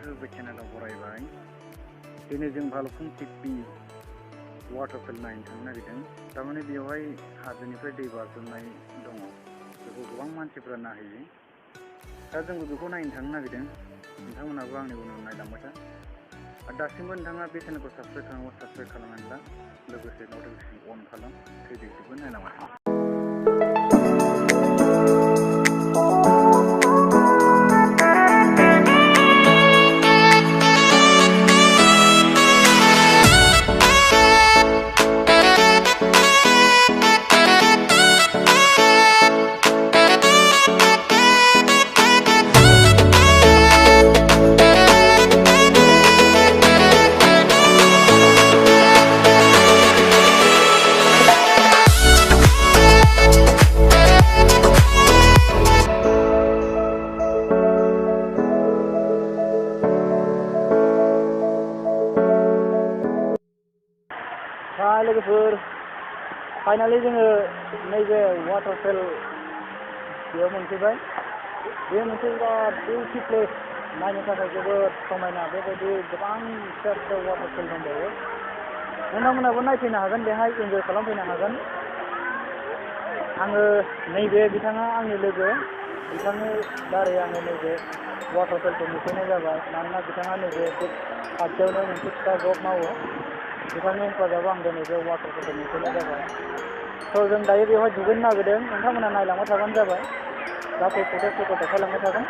YouTube चेनेलाव बरायबाय। दिनै जों भालुकफुं टिपि waterfall नायनो थांनो नागिरदों। तारमाने बेवहाय हाजोनिफ्राय दै बाज्रुमनाय दङ। बेखौ गोबां मानसिफोरा नायहैयो। दा जोंबो बेखौ नायनो थांनो नागिरदों। नोंथांमोनाबो आंनि उनाव नायलांबाय था। आरो दासिमबो नोंथाङा बे चेनेलखौ साबस्क्राइब खालामोबा साबस्क्राइब खालामनानै ला। लोगोसे नटिफिकेसन अन खालाम। थैदैसिबो नायलांबाय था। लोगोफोर फाइनालि जोङो नैबे वाटारफल बेयाव मोनफैबाय। बे मोनसे बिराद बिउटि प्लेस, नायनो थाखाय जोबोद समायना। बेबायदि गोबां फिसा फिसा वाटारफल दंबावो। नोंथांमोनाबो नायफैनो हागोन, बेहाय इन्जय खालामफैनो हागोन। आङो नैबे बिथाङा आंनि लोगो, बिथांनि दारै आङो नैबे वाटारफलखौ नुफैनाय जाबाय। मानोना बिथाङा नैबे खाथियावनो मोनसे फिसा जब मावो। बिथांनि हेफाजाबाव आं दिनै बे वाटारफलखौ नुफैनाय जाबाय। स' जों दायो बेवहाय दुगैनो नागिरदों। नोंथांमोना नायलांबाय थाबानो जाबाय। दा फट' देखायलांबाय थागोन।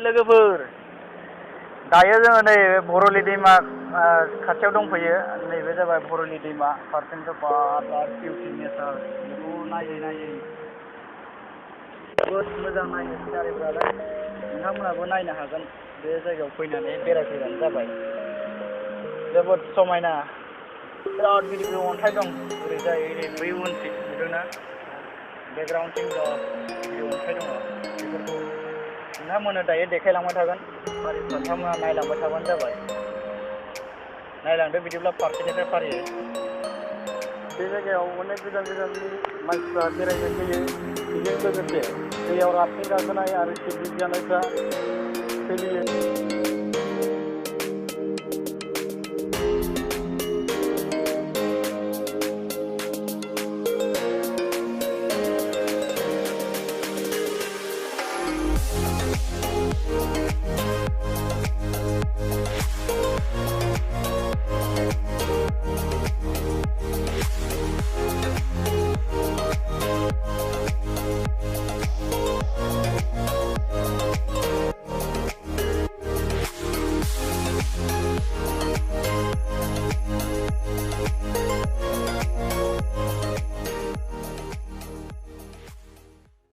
लोगोफोर, दायो जोङो नैबे भरलि दैमा खाथियाव दंफैयो। नैबे जाबाय भरलि दैमा। फारसेनिफ्राय बिराद बिउटि नेचार। बेखौ नायै नायै जोबोद मोजां नायनो सिनारिफोरालाय। नोंथांमोनाबो नायनो हागोन। बे जायगायाव फैनानै बेरायफैबानो जाबाय। जोबोद समायना। बिराद गिदिर गिदिर अन्थाइ दं। ओरैजाय बै उनथिं नुदोंना? बेकग्राउन्डथिं गिदिर अन्थाइ दङ। बेफोरखौ नोंथांमोननो दायो देखायलांबाय थागोन। फारि फारथामा नायलांबाय थाबानो जाबाय। नायलांदो बिदिब्ला फारसेनिफ्राय फारियै। बे जायगायाव अनेक गोजान गोजाननि मानसिफ्रा बेरायनो फैयो। बेजों लोगोसे दैयाव राफ्टिं गाखोनाय आरो पिकनिक जानायफ्रा सोलियो।